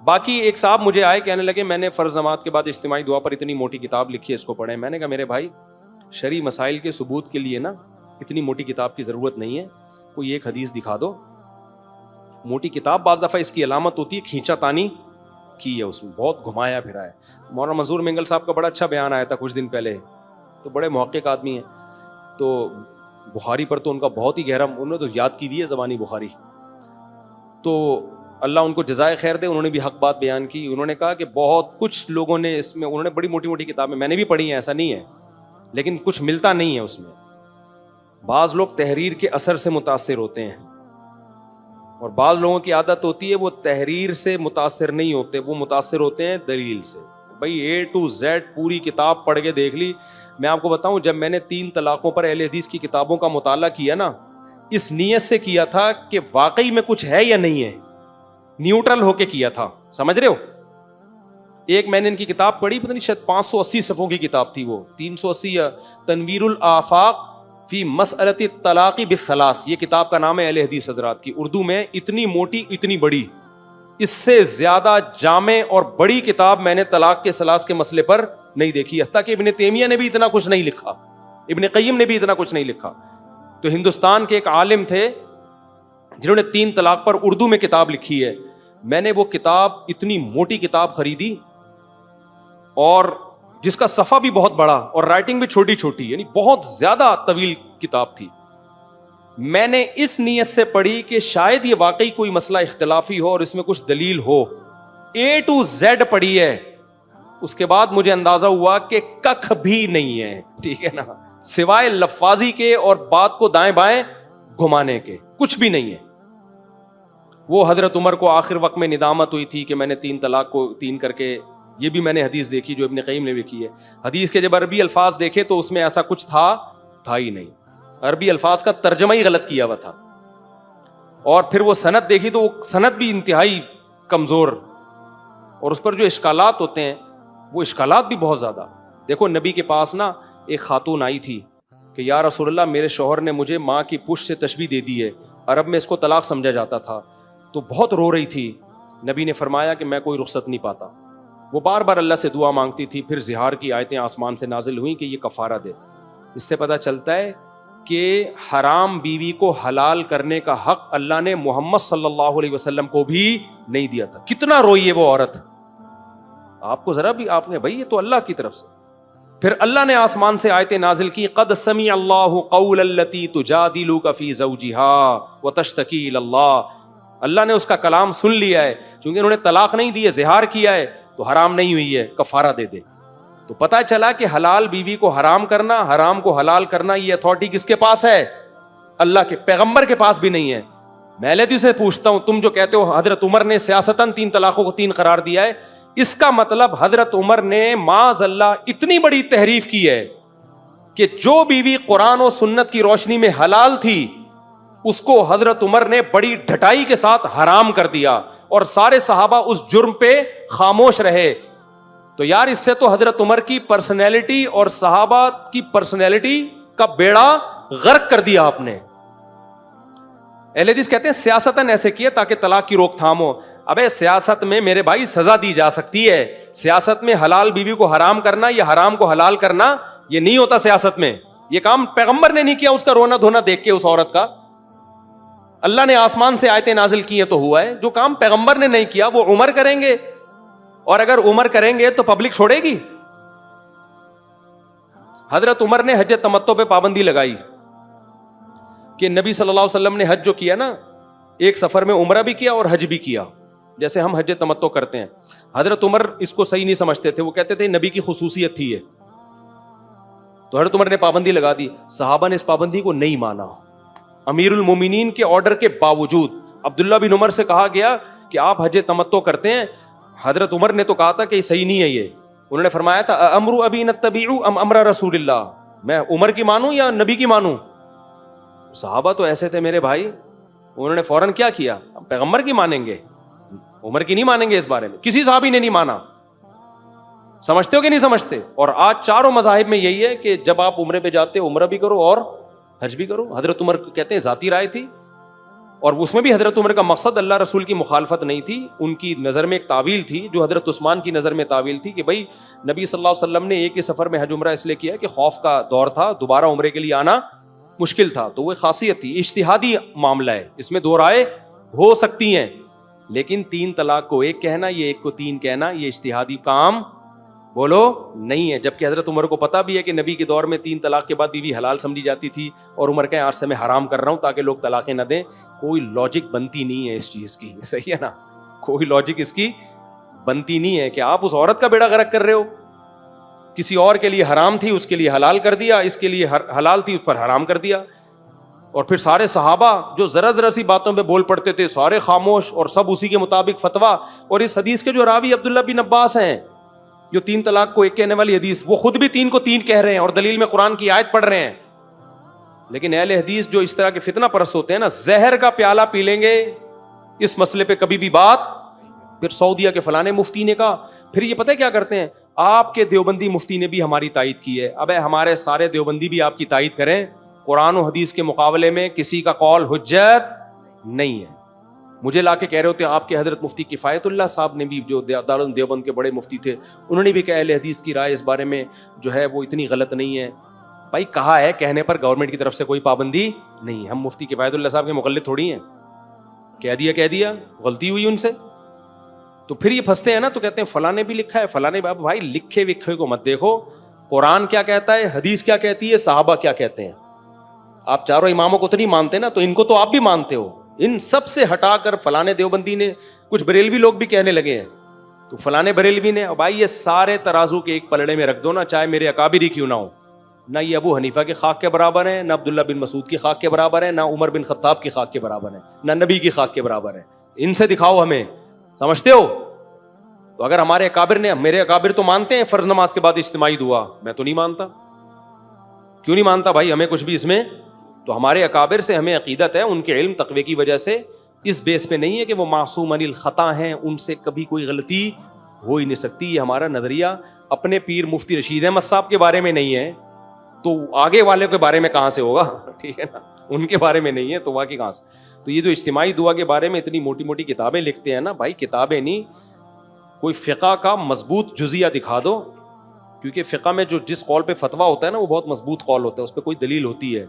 باقی ایک صاحب مجھے آئے, کہنے لگے میں نے فرض نماز کے بعد اجتماعی دعا پر اتنی موٹی کتاب لکھی ہے, اس کو پڑھیں. میں نے کہا میرے بھائی شرعی مسائل کے ثبوت کے لیے نا اتنی موٹی کتاب کی ضرورت نہیں ہے, کوئی ایک حدیث دکھا دو. موٹی کتاب بعض دفعہ اس کی علامت ہوتی ہے کھینچا تانی کی ہے, اس میں بہت گھمایا پھرا ہے. مولانا منظور منگل صاحب کا بڑا اچھا بیان آیا تھا کچھ دن پہلے, تو بڑے محقق آدمی ہیں. تو بخاری پر تو ان کا بہت ہی گہرا, انہوں نے تو یاد کی بھی ہے زبانی بخاری. تو اللہ ان کو جزائے خیر دے, انہوں نے بھی حق بات بیان کی. انہوں نے کہا کہ بہت کچھ لوگوں نے اس میں, انہوں نے بڑی موٹی موٹی کتابیں میں نے بھی پڑھی ہیں, ایسا نہیں ہے, لیکن کچھ ملتا نہیں ہے اس میں. بعض لوگ تحریر کے اثر سے متاثر ہوتے ہیں اور بعض لوگوں کی عادت ہوتی ہے وہ تحریر سے متاثر نہیں ہوتے, وہ متاثر ہوتے ہیں دلیل سے. بھائی A to Z پوری کتاب پڑھ کے دیکھ لی. میں آپ کو بتاؤں, جب میں نے 3 طلاقوں پر اہل حدیث کی کتابوں کا مطالعہ کیا نا, اس نیت سے کیا تھا کہ واقعی میں کچھ ہے یا نہیں ہے, نیوٹرل ہو کے کیا تھا, سمجھ رہے ہو. ایک میں نے ان کی کتاب پڑھی, پتہ نہیں شاید 580 صفحوں کی کتاب تھی وہ, 380, تنویر الآفاق فی مسئلۃ الطلاق بالثلاث, یہ کتاب کا نام ہے اہل حدیث حضرات کی. اردو میں اتنی موٹی اتنی بڑی, اس سے زیادہ جامع اور بڑی کتاب میں نے طلاق کے ثلاث کے مسئلے پر نہیں دیکھی. حتیٰ کہ ابن تیمیہ نے بھی اتنا کچھ نہیں لکھا, ابن قیم نے بھی اتنا کچھ نہیں لکھا. تو ہندوستان کے ایک عالم تھے جنہوں نے 3 طلاق پر اردو میں کتاب لکھی ہے. میں نے وہ کتاب, اتنی موٹی کتاب خریدی اور جس کا صفحہ بھی بہت بڑا اور رائٹنگ بھی چھوٹی چھوٹی, یعنی بہت زیادہ طویل کتاب تھی. میں نے اس نیت سے پڑھی کہ شاید یہ واقعی کوئی مسئلہ اختلافی ہو اور اس میں کچھ دلیل ہو. A to Z پڑھی ہے, اس کے بعد مجھے اندازہ ہوا کہ ککھ بھی نہیں ہے, ٹھیک ہے نا, سوائے لفاظی کے اور بات کو دائیں بائیں گھمانے کے کچھ بھی نہیں ہے. وہ حضرت عمر کو آخر وقت میں ندامت ہوئی تھی کہ میں نے 3 طلاق کو 3 کر کے یہ بھی میں نے حدیث دیکھی جو ابن قیم نے لکھی ہے. حدیث کے جب عربی الفاظ دیکھے تو اس میں ایسا کچھ تھا ہی نہیں. عربی الفاظ کا ترجمہ ہی غلط کیا ہوا تھا. اور پھر وہ سند دیکھی تو وہ سند بھی انتہائی کمزور, اور اس پر جو اشکالات ہوتے ہیں وہ اشکالات بھی بہت زیادہ. دیکھو نبی کے پاس نا ایک خاتون آئی تھی کہ یا رسول اللہ میرے شوہر نے مجھے ماں کی پشت سے تشبیہ دے دی ہے, عرب میں اس کو طلاق سمجھا جاتا تھا, تو بہت رو رہی تھی. نبی نے فرمایا کہ میں کوئی رخصت نہیں پاتا. وہ بار بار اللہ سے دعا مانگتی تھی. پھر زہار کی آیتیں آسمان سے نازل ہوئیں کہ یہ کفارہ دے. اس سے پتہ چلتا ہے کہ حرام بیوی کو حلال کرنے کا حق اللہ نے محمد صلی اللہ علیہ وسلم کو بھی نہیں دیا تھا. کتنا روئی ہے وہ عورت, آپ کو ذرا بھی, آپ نے بھائی یہ تو اللہ کی طرف سے. پھر اللہ نے آسمان سے آیتیں نازل کی, قد سمع اللہ قول التی تجادلک فی زوجہا وتشتکی الی اللہ. اللہ نے اس کا کلام سن لیا ہے, چونکہ انہوں نے طلاق نہیں دی ہے, زہار کیا ہے, تو حرام نہیں ہوئی ہے, کفارہ دے دے. تو پتہ چلا کہ حلال بیوی کو حرام کرنا, حرام کو حلال کرنا, یہ اتھارٹی کس کے پاس ہے؟ اللہ کے پیغمبر کے پاس بھی نہیں ہے. میں لیدی سے پوچھتا ہوں, تم جو کہتے ہو حضرت عمر نے سیاستاً 3 طلاقوں کو 3 قرار دیا ہے, اس کا مطلب حضرت عمر نے معاذ اللہ اتنی بڑی تحریف کی ہے کہ جو بیوی قرآن و سنت کی روشنی میں حلال تھی اس کو حضرت عمر نے بڑی ڈھٹائی کے ساتھ حرام کر دیا, اور سارے صحابہ اس جرم پہ خاموش رہے. تو یار اس سے تو حضرت عمر کی پرسنالٹی اور صحابہ کی پرسنالٹی کا بیڑا غرق کر دیا آپ نے. اہل حدیث کہتے ہیں سیاستاً ایسے کیا تاکہ طلاق کی روک تھام ہو. ابے سیاست میں میرے بھائی سزا دی جا سکتی ہے. سیاست میں حلال بیوی کو حرام کرنا یا حرام کو حلال کرنا یہ نہیں ہوتا سیاست میں. یہ کام پیغمبر نے نہیں کیا, اس کا رونا دھونا دیکھ کے اس عورت کا. اللہ نے آسمان سے آیتیں نازل کی ہیں تو ہوا ہے. جو کام پیغمبر نے نہیں کیا وہ عمر کریں گے, اور اگر عمر کریں گے تو پبلک چھوڑے گی؟ حضرت عمر نے حج تمتع پہ پابندی لگائی کہ نبی صلی اللہ علیہ وسلم نے حج جو کیا نا, ایک سفر میں عمرہ بھی کیا اور حج بھی کیا, جیسے ہم حج تمتع کرتے ہیں. حضرت عمر اس کو صحیح نہیں سمجھتے تھے, وہ کہتے تھے نبی کی خصوصیت تھی یہ. تو حضرت عمر نے پابندی لگا دی. صحابہ نے اس پابندی کو نہیں مانا. امیر المومنین کے آرڈر کے باوجود عبداللہ بن عمر سے کہا گیا کہ آپ حج تمتع کرتے ہیں. حضرت عمر نے تو کہا تھا کہ یہ صحیح نہیں ہے. یہ انہوں نے فرمایا تھا امر ابی نتبع ام امر رسول اللہ, میں عمر کی مانوں یا نبی کی مانوں؟ صحابہ تو ایسے تھے میرے بھائی, انہوں نے فوراً کیا کیا, ہم پیغمبر کی مانیں گے, عمر کی نہیں مانیں گے. اس بارے میں کسی صحابی نے نہیں مانا. سمجھتے ہو کہ نہیں سمجھتے؟ اور آج چاروں مذاہب میں یہی ہے کہ جب آپ عمرے پہ جاتے عمرہ بھی کرو اور حج بھی کرو. حضرت عمر کہتے ہیں ذاتی رائے تھی, اور اس میں بھی حضرت عمر کا مقصد اللہ رسول کی مخالفت نہیں تھی. ان کی نظر میں ایک تعویل تھی جو حضرت عثمان کی نظر میں تعویل تھی کہ بھائی نبی صلی اللہ علیہ وسلم نے ایک ہی سفر میں حج عمرہ اس لیے کیا کہ خوف کا دور تھا, دوبارہ عمرے کے لیے آنا مشکل تھا. تو وہ خاصیت تھی. اجتہادی معاملہ ہے, اس میں 2 رائے ہو سکتی ہیں, لیکن 3 طلاق کو 1 کہنا, یہ 1 کو 3 کہنا, یہ اجتہادی کام بولو نہیں ہے. جبکہ حضرت عمر کو پتا بھی ہے کہ نبی کے دور میں 3 طلاق کے بعد بیوی حلال سمجھی جاتی تھی, اور عمر کہے آج سے میں حرام کر رہا ہوں تاکہ لوگ طلاقیں نہ دیں. کوئی لاجک بنتی نہیں ہے اس چیز کی, صحیح ہے نا, کوئی لاجک اس کی بنتی نہیں ہے کہ آپ اس عورت کا بیڑا غرق کر رہے ہو. کسی اور کے لیے حرام تھی اس کے لیے حلال کر دیا, اس کے لیے حلال تھی اس پر حرام کر دیا. اور پھر سارے صحابہ جو ذرا ذرا سی باتوں پہ بول پڑتے تھے سارے خاموش, اور سب اسی کے مطابق فتویٰ. اور اس حدیث کے جو راوی عبداللہ بن عباس ہیں جو 3 طلاق کو 1 کہنے والی حدیث, وہ خود بھی 3 کو 3 کہہ رہے ہیں اور دلیل میں قرآن کی آیت پڑھ رہے ہیں. لیکن اہل حدیث جو اس طرح کے فتنہ پرست ہوتے ہیں نا, زہر کا پیالہ پی لیں گے اس مسئلے پہ کبھی بھی بات. پھر سعودیہ کے فلانے مفتی نے کہا, پھر یہ پتہ کیا کرتے ہیں, آپ کے دیوبندی مفتی نے بھی ہماری تائید کی ہے. ابے ہمارے سارے دیوبندی بھی آپ کی تائید کریں, قرآن و حدیث کے مقابلے میں کسی کا قول حجت نہیں ہے. مجھے لا کے کہہ رہے ہوتے آپ کے حضرت مفتی کفایت اللہ صاحب نے بھی, جو دارالعلوم دیوبند کے بڑے مفتی تھے, انہوں نے بھی کہا اہل حدیث کی رائے اس بارے میں جو ہے وہ اتنی غلط نہیں ہے. بھائی کہا ہے, کہنے پر گورنمنٹ کی طرف سے کوئی پابندی نہیں. ہم مفتی کفایت اللہ صاحب کے مقلد تھوڑی ہیں, کہہ دیا غلطی ہوئی ان سے. تو پھر یہ پھنستے ہیں نا, تو کہتے ہیں فلاں نے بھی لکھا ہے, فلاں نے. بھائی لکھے وکھے کو مت دیکھو, قرآن کیا کہتا ہے, حدیث کیا کہتی ہے, صحابہ کیا کہتے ہیں. آپ چاروں اماموں کو تو نہیں مانتے نا, تو ان کو تو آپ بھی مانتے ہو. ان سب سے ہٹا کر فلانے دیوبندی نے, کچھ بریلوی لوگ بھی کہنے لگے ہیں, تو فلانے بریلوی نے. بھائی یہ سارے ترازو کے ایک پلڑے میں رکھ دو نا, چاہے میرے اکابر ہی کیوں نہ ہو. نہ یہ ابو حنیفہ کی خاک کے برابر ہیں, نہ عبداللہ بن مسعود کی خاک کے برابر ہیں, نہ عمر بن خطاب کی خاک کے برابر ہیں, نہ نبی کی خاک کے برابر ہیں. ان سے دکھاؤ ہمیں, سمجھتے ہو. تو اگر ہمارے اکابر نے, میرے اکابر تو مانتے ہیں فرض نماز کے بعد اجتماعی دعا, میں تو نہیں مانتا. کیوں نہیں مانتا بھائی, ہمیں کچھ بھی اس میں, تو ہمارے اکابر سے ہمیں عقیدت ہے, ان کے علم تقوی کی وجہ سے, اس بیس پہ نہیں ہے کہ وہ معصوم عن الخطا ہیں, ان سے کبھی کوئی غلطی ہو ہی نہیں سکتی. یہ ہمارا نظریہ اپنے پیر مفتی رشید احمد صاحب کے بارے میں نہیں ہے, تو آگے والے کے بارے میں کہاں سے ہوگا, ٹھیک ہے نا, ان کے بارے میں نہیں ہے تو واقعی کہاں سے. تو یہ جو اجتماعی دعا کے بارے میں اتنی موٹی موٹی کتابیں لکھتے ہیں نا بھائی, کتابیں نہیں, کوئی فقہ کا مضبوط جزیہ دکھا دو, کیونکہ فقہ میں جو جس قول پہ فتویٰ ہوتا ہے نا وہ بہت مضبوط قول ہوتا ہے, اس پہ کوئی دلیل ہوتی ہے.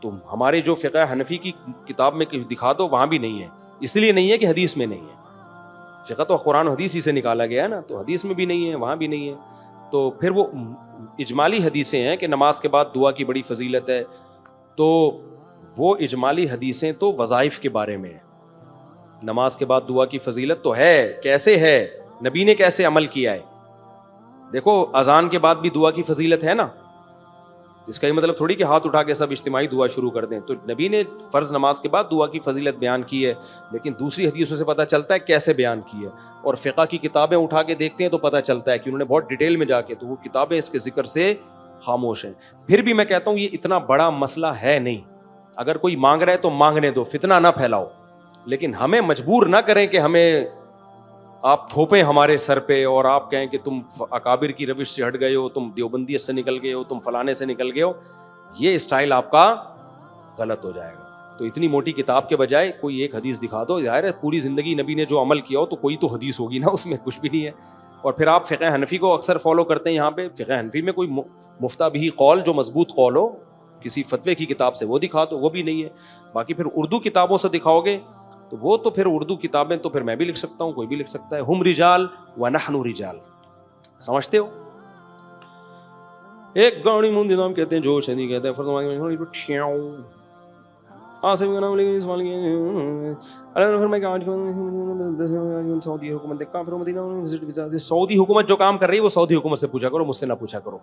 تو ہمارے جو فقہ حنفی کی کتاب میں دکھا دو, وہاں بھی نہیں ہے. اس لیے نہیں ہے کہ حدیث میں نہیں ہے, فقہ تو قرآن و حدیث ہی سے نکالا گیا ہے نا, تو حدیث میں بھی نہیں ہے, وہاں بھی نہیں ہے. تو پھر وہ اجمالی حدیثیں ہیں کہ نماز کے بعد دعا کی بڑی فضیلت ہے, تو وہ اجمالی حدیثیں تو وظائف کے بارے میں ہے. نماز کے بعد دعا کی فضیلت تو ہے, کیسے ہے, نبی نے کیسے عمل کیا ہے. دیکھو اذان کے بعد بھی دعا کی فضیلت ہے نا, اس کا یہ مطلب تھوڑی کہ ہاتھ اٹھا کے سب اجتماعی دعا شروع کر دیں. تو نبی نے فرض نماز کے بعد دعا کی فضیلت بیان کی ہے, لیکن دوسری حدیثوں سے پتہ چلتا ہے کیسے بیان کی ہے, اور فقہ کی کتابیں اٹھا کے دیکھتے ہیں تو پتہ چلتا ہے کہ انہوں نے بہت ڈیٹیل میں جا کے, تو وہ کتابیں اس کے ذکر سے خاموش ہیں. پھر بھی میں کہتا ہوں یہ اتنا بڑا مسئلہ ہے نہیں, اگر کوئی مانگ رہا ہے تو مانگنے دو, فتنہ نہ پھیلاؤ, لیکن ہمیں مجبور نہ کریں کہ ہمیں آپ تھوپیں ہمارے سر پہ اور آپ کہیں کہ تم اکابر کی روش سے ہٹ گئے ہو, تم دیوبندیت سے نکل گئے ہو, تم فلانے سے نکل گئے ہو. یہ اسٹائل آپ کا غلط ہو جائے گا. تو اتنی موٹی کتاب کے بجائے کوئی ایک حدیث دکھا دو, ظاہر ہے پوری زندگی نبی نے جو عمل کیا ہو تو کوئی تو حدیث ہوگی نا, اس میں کچھ بھی نہیں ہے. اور پھر آپ فقہ حنفی کو اکثر فالو کرتے ہیں, یہاں پہ فقہ حنفی میں کوئی مفتہ بھی قول جو مضبوط قول ہو کسی فتوے کی کتاب سے وہ دکھا دو, وہ بھی نہیں ہے. باقی پھر اردو کتابوں سے دکھاؤ گے تو وہ تو پھر اردو کتابیں تو پھر میں بھی لکھ سکتا ہوں, کوئی بھی لکھ سکتا ہے. ہم رجال ونحن رجال, سمجھتے ہو. ایک گاڑی مندی نام کہتے ہیں, جو شدی کہتے ہیں سعودی حکومت سعودی حکومت جو کام کر رہی ہے وہ سعودی حکومت سے پوچھا کرو, مجھ سے نہ پوچھا کرو.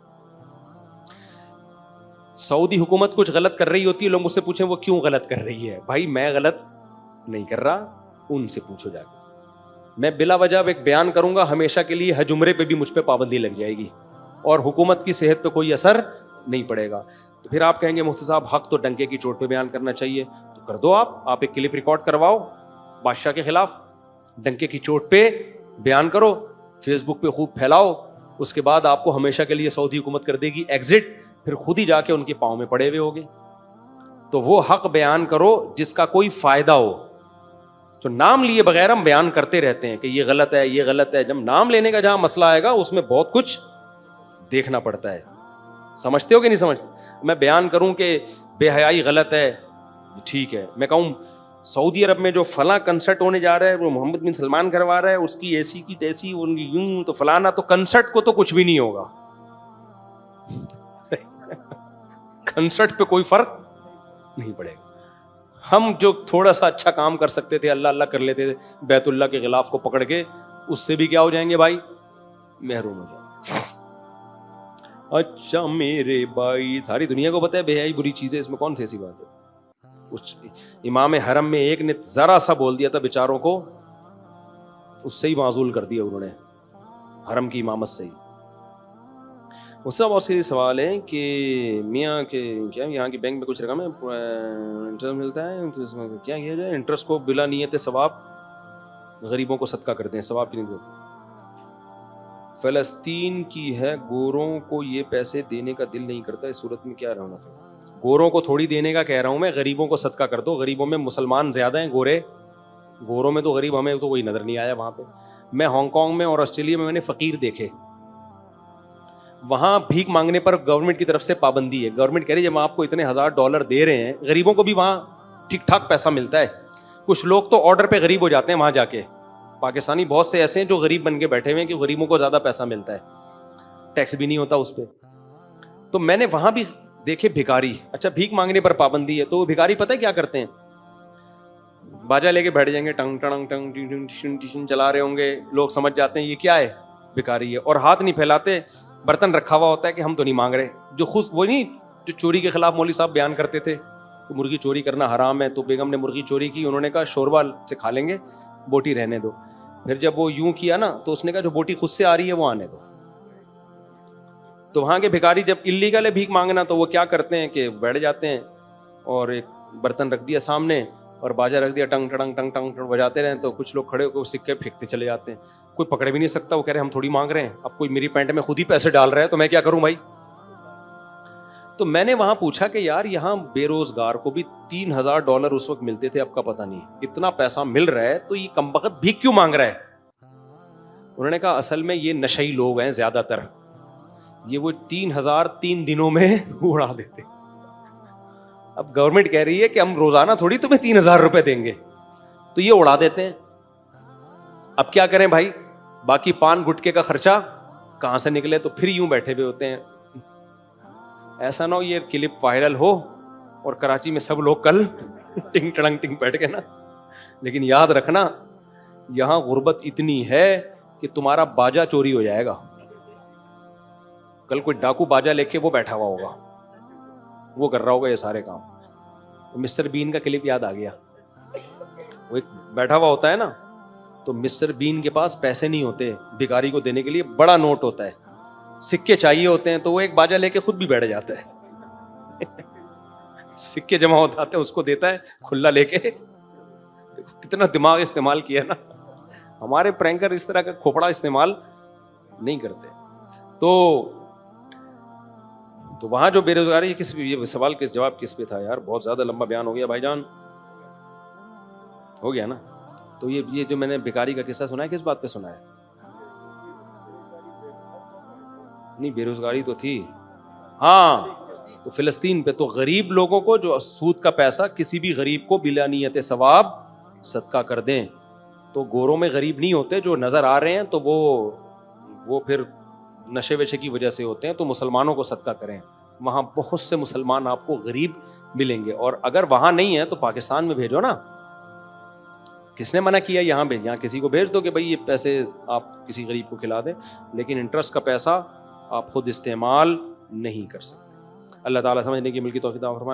سعودی حکومت کچھ غلط کر رہی ہوتی ہے, لوگ مجھ سے پوچھیں وہ کیوں غلط کر رہی ہے. بھائی میں غلط نہیں کر رہا, ان سے پوچھو جا کے. میں بلا وجہ ایک بیان کروں گا, ہمیشہ کے لیے حج عمرے پہ بھی مجھ پہ پابندی لگ جائے گی اور حکومت کی صحت پہ کوئی اثر نہیں پڑے گا. تو پھر آپ کہیں گے مفتی صاحب حق تو ڈنکے کی چوٹ پہ بیان کرنا چاہیے, تو کر دو. آپ ایک کلپ ریکارڈ کرواؤ بادشاہ کے خلاف, ڈنکے کی چوٹ پہ بیان کرو, فیس بک پہ خوب پھیلاؤ, اس کے بعد آپ کو ہمیشہ کے لیے سعودی حکومت کر دے گی ایگزٹ, پھر خود ہی جا کے ان کے پاؤں میں پڑے ہوئے ہوگے. تو وہ حق بیان کرو جس کا کوئی فائدہ ہو. تو نام لیے بغیر ہم بیان کرتے رہتے ہیں کہ یہ غلط ہے, یہ غلط ہے. جب نام لینے کا جہاں مسئلہ آئے گا اس میں بہت کچھ دیکھنا پڑتا ہے. سمجھتے ہو کہ نہیں سمجھتے. میں بیان کروں کہ بے حیائی غلط ہے, ٹھیک ہے. میں کہوں سعودی عرب میں جو فلاں کنسرٹ ہونے جا رہا ہے وہ محمد بن سلمان کروا رہا ہے, اس کی ایسی کی تیسی, ان کی یوں, تو فلانا, تو کنسرٹ کو تو کچھ بھی نہیں ہوگا. کنسرٹ پہ کوئی فرق نہیں پڑے گا. ہم جو تھوڑا سا اچھا کام کر سکتے تھے, اللہ اللہ کر لیتے تھے, بیت اللہ کے غلاف کو پکڑ کے, اس سے بھی کیا ہو جائیں گے بھائی, محروم ہو جائیں گے. اچھا میرے بھائی, ساری دنیا کو پتہ ہے بے حیائی بری چیز ہے, اس میں کون سی ایسی بات ہے. اس امام حرم میں ایک نے ذرا سا بول دیا تھا بیچاروں کو, اس سے ہی معزول کر دیا انہوں نے حرم کی امامت سے ہی. اس سے بہت سی سوال ہے کہ میاں کہ کیا یہاں کی بینک میں کچھ رقم ہے, انٹرسٹ ملتا ہے, تو اس میں کیا کیا جائے. انٹرسٹ کو بلا نیت ثواب غریبوں کو صدقہ کرتے ہیں, ثواب کی نہیں. فلسطین کی ہے, گوروں کو یہ پیسے دینے کا دل نہیں کرتا, اس صورت میں کیا رہنا ہے. گوروں کو تھوڑی دینے کا کہہ رہا ہوں میں, غریبوں کو صدقہ کر دو. غریبوں میں مسلمان زیادہ ہیں, گوروں میں تو غریب ہمیں تو کوئی نظر نہیں آیا وہاں پہ. میں ہانگ کانگ میں اور آسٹریلیا میں نے فقیر دیکھے, وہاں بھیک مانگنے پر گورنمنٹ کی طرف سے پابندی ہے. گورنمنٹ کہہ رہی ہے جب آپ کو اتنے $1000 دے رہے ہیں, غریبوں کو بھی وہاں ٹھیک ٹھاک پیسہ ملتا ہے. کچھ لوگ تو آرڈر پہ غریب ہو جاتے ہیں وہاں جا کے. پاکستانی بہت سے ایسے ہیں جو غریب بن کے بیٹھے ہوئے ہیں کہ غریبوں کو زیادہ پیسہ ملتا ہے, ٹیکس بھی نہیں ہوتا اس پہ. تو میں نے وہاں بھی دیکھے بھکاری. اچھا بھیک مانگنے پر پابندی ہے, تو وہ بھکاری پتہ ہے کیا کرتے ہیں, باجا لے کے بیٹھ جائیں گے, ٹنگ ٹنگ ٹنگ چلا رہے ہوں گے, لوگ سمجھ جاتے ہیں یہ کیا ہے, بھکاری ہے, اور ہاتھ نہیں پھیلاتے. برتن رکھا ہوا ہوتا ہے کہ ہم تو نہیں مانگ رہے. جو خود وہ نہیں جو چوری کے خلاف مولوی صاحب بیان کرتے تھے کہ مرغی چوری کرنا حرام ہے, تو بیگم نے مرغی چوری کی, انہوں نے کہا شوربہ سے کھا لیں گے, بوٹی رہنے دو. پھر جب وہ یوں کیا نا تو اس نے کہا جو بوٹی خود سے آ رہی ہے وہ آنے دو. تو وہاں کے بھکاری جب اللیگل ہے بھیک مانگنا تو وہ کیا کرتے ہیں کہ بیٹھ جاتے ہیں اور ایک برتن رکھ دیا سامنے اور باجا رکھ دیا, ٹنگ ٹنگ ٹنگ ٹنگ بجاتے رہے. تو کچھ لوگ کھڑے ہو کے سکے پھینکتے چلے جاتے ہیں. کوئی پکڑ بھی نہیں سکتا, وہ کہہ رہے ہم تھوڑی مانگ رہے ہیں, اب کوئی میری پینٹ میں خود ہی پیسے ڈال رہا ہے تو میں کیا کروں بھائی. تو میں نے وہاں پوچھا کہ یار یہاں بے روزگار کو بھی $3,000 اس وقت ملتے تھے, اب کا پتہ نہیں, اتنا پیسہ مل رہا ہے تو یہ کمبخت بھیک کیوں مانگ رہا ہے. انہوں نے کہا اصل میں یہ نشئی لوگ ہیں زیادہ تر, یہ وہ 3,000 3 دنوں میں اڑا دیتے. اب گورنمنٹ کہہ رہی ہے کہ ہم روزانہ تھوڑی تمہیں 3,000 روپے دیں گے, تو یہ اڑا دیتے ہیں. اب کیا کریں بھائی, باقی پان گٹکے کا خرچہ کہاں سے نکلے, تو پھر یوں بیٹھے ہوئے ہوتے ہیں. ایسا نہ ہو یہ کلپ وائرل ہو اور کراچی میں سب لوگ کل ٹنگ ٹڑنگ ٹنگ بیٹھ کے نا. لیکن یاد رکھنا یہاں غربت اتنی ہے کہ تمہارا باجا چوری ہو جائے گا. کل کوئی ڈاکو باجا لے کے وہ بیٹھا ہوا ہوگا, وہ کر رہا ہوگا یہ سارے کام. مسٹر بین کا کلپ یاد آ گیا, وہ ایک بیٹھا ہوا ہوتا ہے نا, تو مسٹر بین کے پاس پیسے نہیں ہوتے بھکاری کو دینے کے لیے, بڑا نوٹ ہوتا ہے, سکے چاہیے ہوتے ہیں, تو وہ ایک باجا لے کے خود بھی بیٹھ جاتا ہے. سکے جمع ہو جاتے ہیں, اس کو دیتا ہے کھلا لے کے. کتنا دماغ استعمال کیا نا. ہمارے پرینکر اس طرح کا کھوپڑا استعمال نہیں کرتے. تو وہاں جو بے روزگاری, یہ سوال کے جواب کس پہ تھا یار, بہت زیادہ لمبا بیان ہو گیا بھائی جان, ہو گیا نا. تو یہ جو میں نے بھکاری کا قصہ سنا ہے کس بات پہ سنا ہے؟ نہیں بے روزگاری تو تھی, ہاں تو فلسطین پہ. تو غریب لوگوں کو جو سود کا پیسہ کسی بھی غریب کو بلا نیت ثواب صدقہ کر دیں. تو گوروں میں غریب نہیں ہوتے جو نظر آ رہے ہیں, تو وہ پھر نشے وشے کی وجہ سے ہوتے ہیں. تو مسلمانوں کو صدقہ کریں, وہاں بہت سے مسلمان آپ کو غریب ملیں گے. اور اگر وہاں نہیں ہے تو پاکستان میں بھیجو نا. کس نے منع کیا یہاں بھیج, یہاں کسی کو بھیج دو کہ بھائی یہ پیسے آپ کسی غریب کو کھلا دیں, لیکن انٹرسٹ کا پیسہ آپ خود استعمال نہیں کر سکتے. اللہ تعالیٰ سمجھنے کی ملکی توفیق عطا فرمائے.